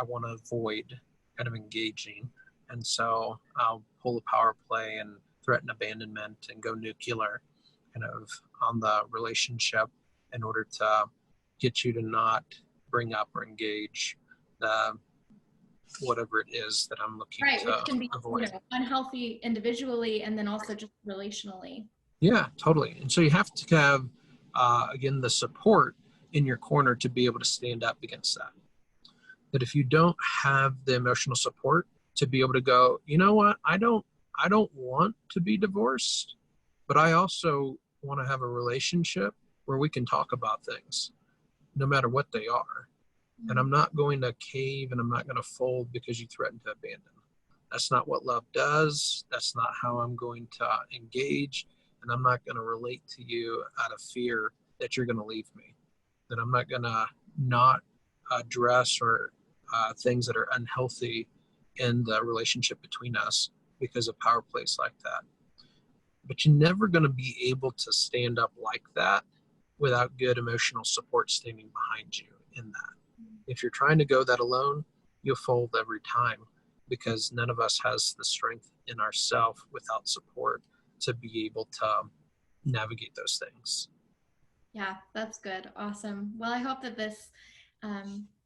want to avoid kind of engaging. And so I'll pull a power play and threaten abandonment and go nuclear kind of on the relationship in order to get you to not bring up or engage whatever it is that I'm looking Right, which to can be, avoid. unhealthy individually and then also just relationally. Yeah, totally. And so you have to have, again, the support in your corner to be able to stand up against that. That if you don't have the emotional support to be able to go, you know what, I don't want to be divorced, but I also want to have a relationship where we can talk about things, no matter what they are. And I'm not going to cave and I'm not going to fold because you threaten to abandon. That's not what love does. That's not how I'm going to engage. And I'm not going to relate to you out of fear that you're going to leave me. That I'm not going to not address or things that are unhealthy in the relationship between us because of power plays like that. But you're never going to be able to stand up like that without good emotional support standing behind you in that. If you're trying to go that alone, you'll fold every time because none of us has the strength in ourselves without support to be able to navigate those things. Yeah, that's good. Awesome. Well, I hope that this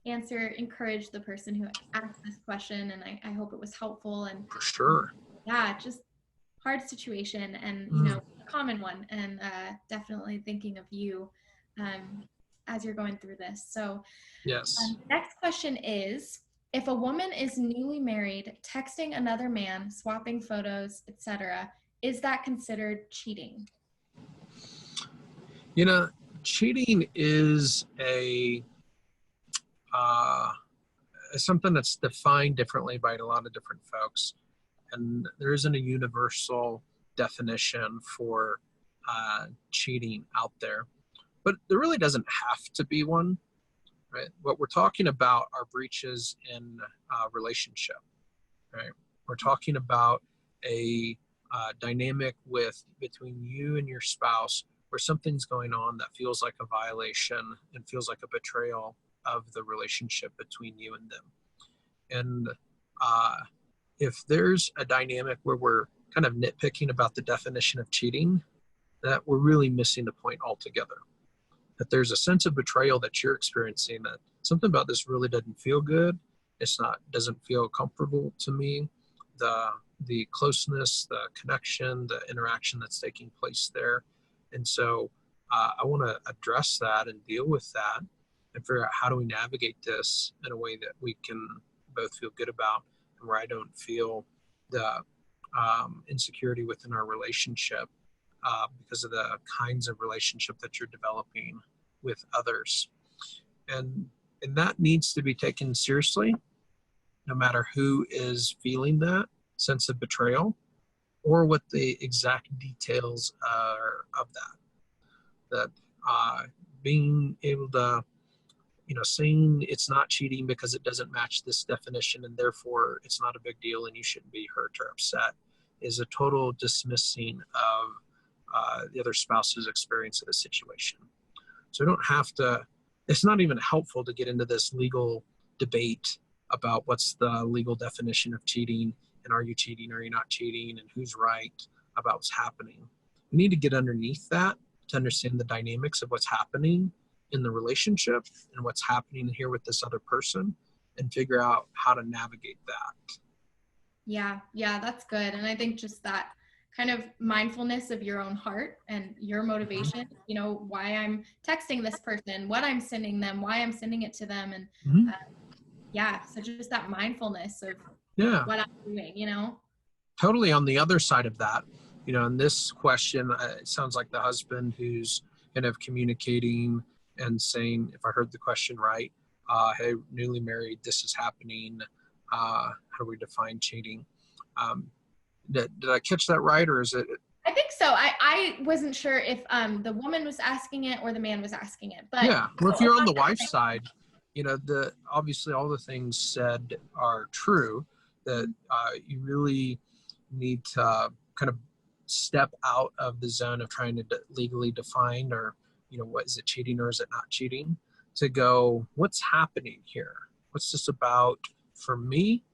answer encouraged the person who asked this question, and I hope it was helpful. And For sure. Yeah, just hard situation and, a common one. And definitely thinking of you as you're going through this. So, Yes. next question is, if a woman is newly married, texting another man, swapping photos, etc., is that considered cheating? Cheating is something that's defined differently by a lot of different folks, and there isn't a universal definition for cheating out there. But there really doesn't have to be one, right? What we're talking about are breaches in relationship, right? We're talking about a dynamic between you and your spouse where something's going on that feels like a violation and feels like a betrayal of the relationship between you and them. And if there's a dynamic where we're kind of nitpicking about the definition of cheating, that we're really missing the point altogether. That there's a sense of betrayal that you're experiencing, that something about this really doesn't feel good. Doesn't feel comfortable to me. The closeness, the connection, the interaction that's taking place there. And so I want to address that and deal with that and figure out how do we navigate this in a way that we can both feel good about, and where I don't feel the insecurity within our relationship because of the kinds of relationship that you're developing with others. And that needs to be taken seriously, no matter who is feeling that sense of betrayal or what the exact details are of that. That being able to, saying it's not cheating because it doesn't match this definition and therefore it's not a big deal and you shouldn't be hurt or upset is a total dismissing of the other spouse's experience of the situation. So you don't have to, it's not even helpful to get into this legal debate about what's the legal definition of cheating and are you cheating, are you not cheating, and who's right about what's happening. We need to get underneath that to understand the dynamics of what's happening in the relationship and what's happening here with this other person and figure out how to navigate that. Yeah, that's good. And I think just that kind of mindfulness of your own heart and your motivation, why I'm texting this person, what I'm sending them, why I'm sending it to them. And so just that mindfulness of what I'm doing, Totally on the other side of that, in this question, it sounds like the husband who's kind of communicating and saying, if I heard the question right, hey, newly married, this is happening. How do we define cheating? Did I catch that right, or is it? I think so. I wasn't sure if the woman was asking it or the man was asking it. But yeah, well, if you're on the wife's side, obviously all the things said are true. That you really need to kind of step out of the zone of trying to legally define, or what is it, cheating or is it not cheating, to go, what's happening here? What's this about for me?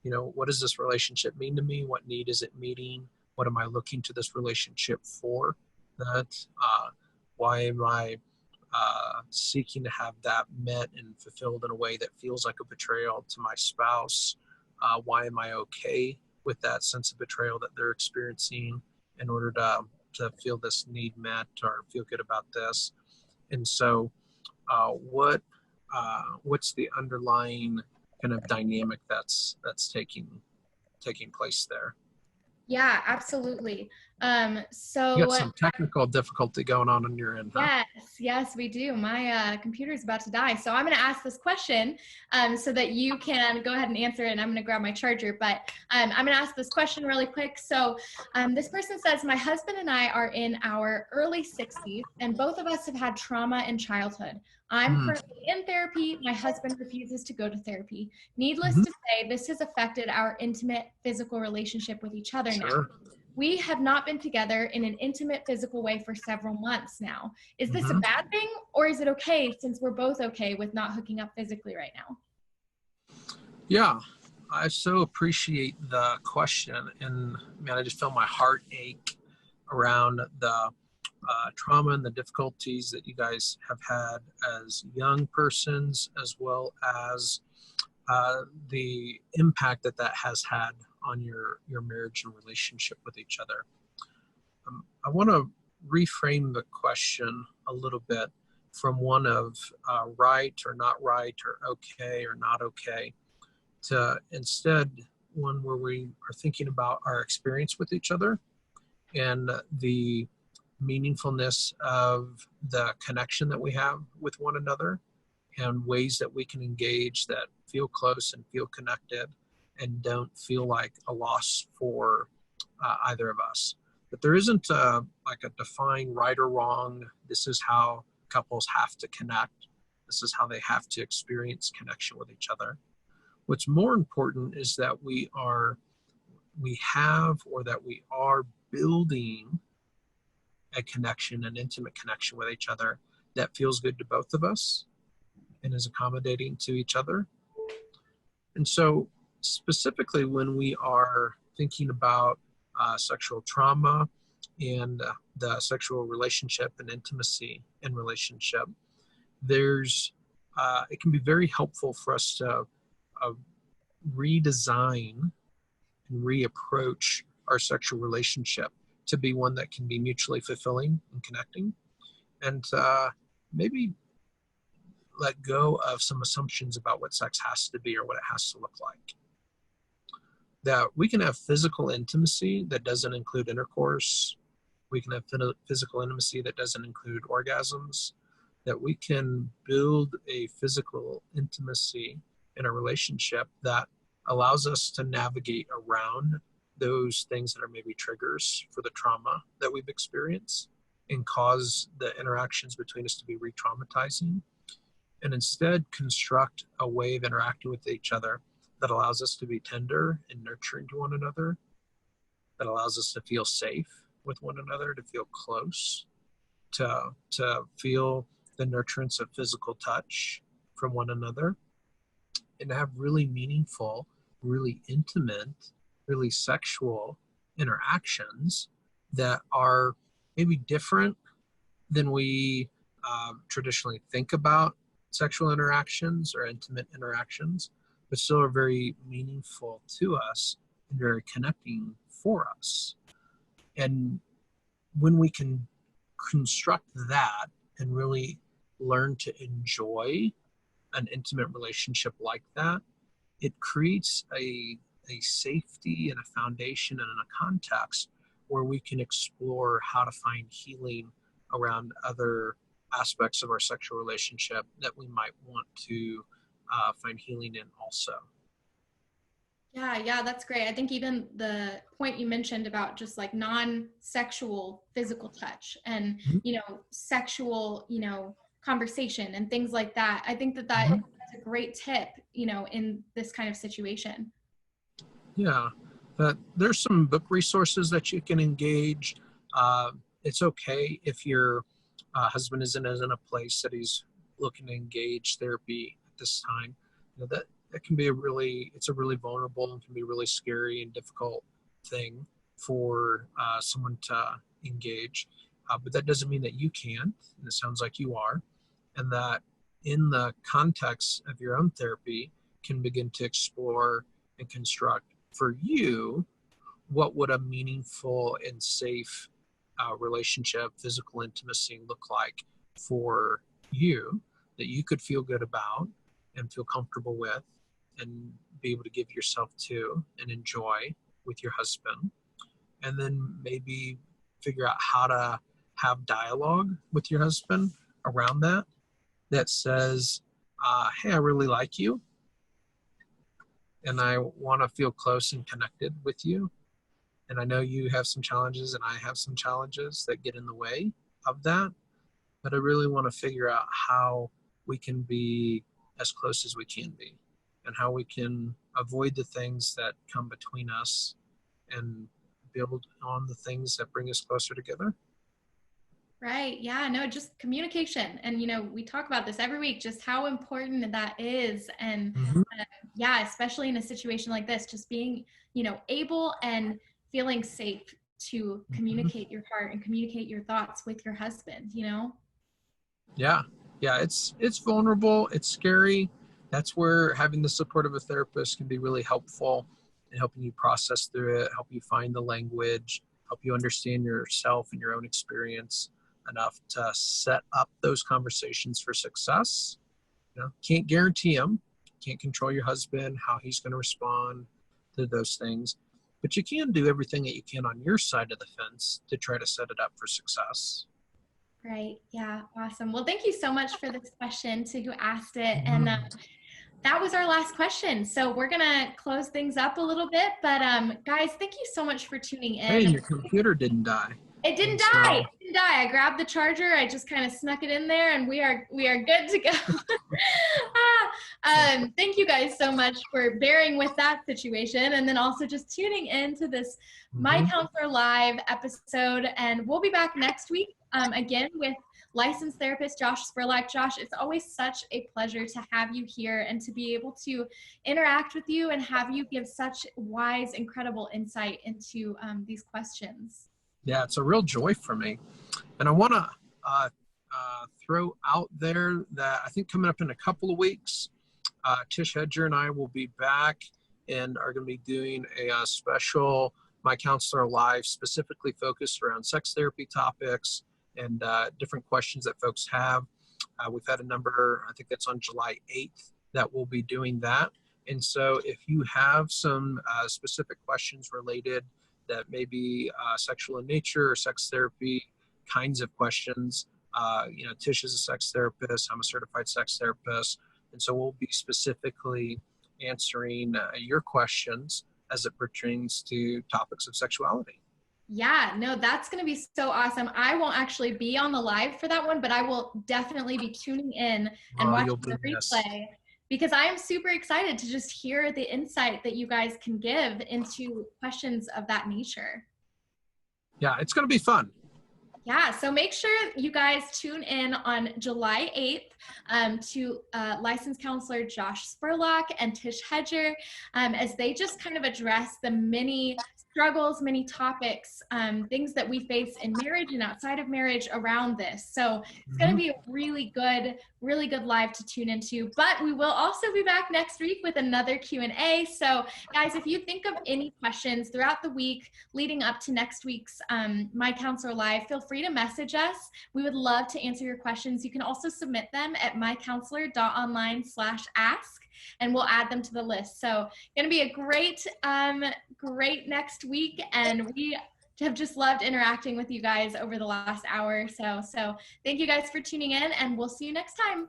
What does this relationship mean to me? What need is it meeting? What am I looking to this relationship for? Why am I seeking to have that met and fulfilled in a way that feels like a betrayal to my spouse? Why am I okay with that sense of betrayal that they're experiencing in order to feel this need met or feel good about this? And so what's the underlying kind of dynamic that's taking place there? Yeah, absolutely. You got some technical difficulty going on your end, huh? Yes, we do. My computer is about to die. So I'm going to ask this question so that you can go ahead and answer it. And I'm going to grab my charger. But I'm going to ask this question really quick. So this person says, my husband and I are in our early 60s, and both of us have had trauma in childhood. I'm currently in therapy. My husband refuses to go to therapy. Needless to say, this has affected our intimate physical relationship with each other now. We have not been together in an intimate physical way for several months now. Is this a bad thing, or is it okay since we're both okay with not hooking up physically right now? Yeah, I so appreciate the question. And man, I just feel my heart ache around the trauma and the difficulties that you guys have had as young persons, as well as the impact that has had on your marriage and relationship with each other. I want to reframe the question a little bit from one of right or not right, or okay or not okay, to instead one where we are thinking about our experience with each other and the meaningfulness of the connection that we have with one another, and ways that we can engage that feel close and feel connected and don't feel like a loss for either of us. But there isn't like a defined right or wrong. This is how couples have to connect. This is how they have to experience connection with each other. What's more important is that we are building a connection, an intimate connection with each other that feels good to both of us and is accommodating to each other. And so specifically when we are thinking about sexual trauma and the sexual relationship and intimacy in relationship, it can be very helpful for us to redesign and reapproach our sexual relationship to be one that can be mutually fulfilling and connecting, and maybe let go of some assumptions about what sex has to be or what it has to look like. That we can have physical intimacy that doesn't include intercourse. We can have physical intimacy that doesn't include orgasms. That we can build a physical intimacy in a relationship that allows us to navigate around those things that are maybe triggers for the trauma that we've experienced and cause the interactions between us to be re-traumatizing, and instead construct a way of interacting with each other that allows us to be tender and nurturing to one another, that allows us to feel safe with one another, to feel close, to feel the nurturance of physical touch from one another, and to have really meaningful, really intimate, really sexual interactions that are maybe different than we traditionally think about sexual interactions or intimate interactions, but still are very meaningful to us and very connecting for us. And when we can construct that and really learn to enjoy an intimate relationship like that, it creates a safety and a foundation and a context where we can explore how to find healing around other aspects of our sexual relationship that we might want to find healing in also. Yeah, that's great. I think even the point you mentioned about just like non-sexual physical touch and, sexual, conversation and things like that. I think that that's a great tip, in this kind of situation. Yeah, there's some book resources that you can engage. It's okay if your husband isn't in a place that he's looking to engage therapy at this time. That can be it's a really vulnerable and can be a really scary and difficult thing for someone to engage. But that doesn't mean that you can't, and it sounds like you are, and that in the context of your own therapy can begin to explore and construct for you what would a meaningful and safe relationship, physical intimacy look like for you that you could feel good about and feel comfortable with and be able to give yourself to and enjoy with your husband. And then maybe figure out how to have dialogue with your husband around that says, hey, I really like you and I want to feel close and connected with you. And I know you have some challenges and I have some challenges that get in the way of that. But I really want to figure out how we can be as close as we can be and how we can avoid the things that come between us and build on the things that bring us closer together. Right. Yeah, no, just communication. And, we talk about this every week, just how important that is. And yeah, especially in a situation like this, just being, able and feeling safe to communicate your heart and communicate your thoughts with your husband, Yeah. It's vulnerable. It's scary. That's where having the support of a therapist can be really helpful in helping you process through it, help you find the language, help you understand yourself and your own experience enough to set up those conversations for success. Can't guarantee them, can't control your husband, how he's going to respond to those things, but you can do everything that you can on your side of the fence to try to set it up for success. Right. Yeah. Awesome. Well, thank you so much for this question to who asked it. And that was our last question. So we're going to close things up a little bit. But guys, thank you so much for tuning in. Hey, and your computer didn't die. It didn't die. It didn't die. I grabbed the charger. I just kind of snuck it in there, and we are good to go. Thank you guys so much for bearing with that situation, and then also just tuning in to this My Counselor Live episode. And we'll be back next week again with licensed therapist Josh Spurlock. Josh, it's always such a pleasure to have you here and to be able to interact with you and have you give such wise, incredible insight into these questions. Yeah, it's a real joy for me. And I want to throw out there that I think coming up in a couple of weeks, Tish Hedger and I will be back and are going to be doing a special My Counselor Live specifically focused around sex therapy topics and different questions that folks have. We've had a number, I think that's on July 8th, that we'll be doing that. And so if you have some specific questions related that may be sexual in nature or sex therapy kinds of questions, Tish is a sex therapist, I'm a certified sex therapist, and so we'll be specifically answering your questions as it pertains to topics of sexuality. Yeah, no, that's going to be so awesome. I won't actually be on the live for that one, but I will definitely be tuning in and watching You'll be the missed. replay because I am super excited to just hear the insight that you guys can give into questions of that nature. Yeah, it's going to be fun. Yeah, so make sure you guys tune in on July 8th to licensed counselor Josh Spurlock and Tish Hedger as they just kind of address the many struggles, many topics, things that we face in marriage and outside of marriage around this. So it's going to be a really good live to tune into. But we will also be back next week with another Q&A. So guys, if you think of any questions throughout the week leading up to next week's My Counselor Live, feel free to message us. We would love to answer your questions. You can also submit them at MyCounselor.Online/ask, and we'll add them to the list. So going to be a great next week, and we have just loved interacting with you guys over the last hour or so. So thank you guys for tuning in, and we'll see you next time.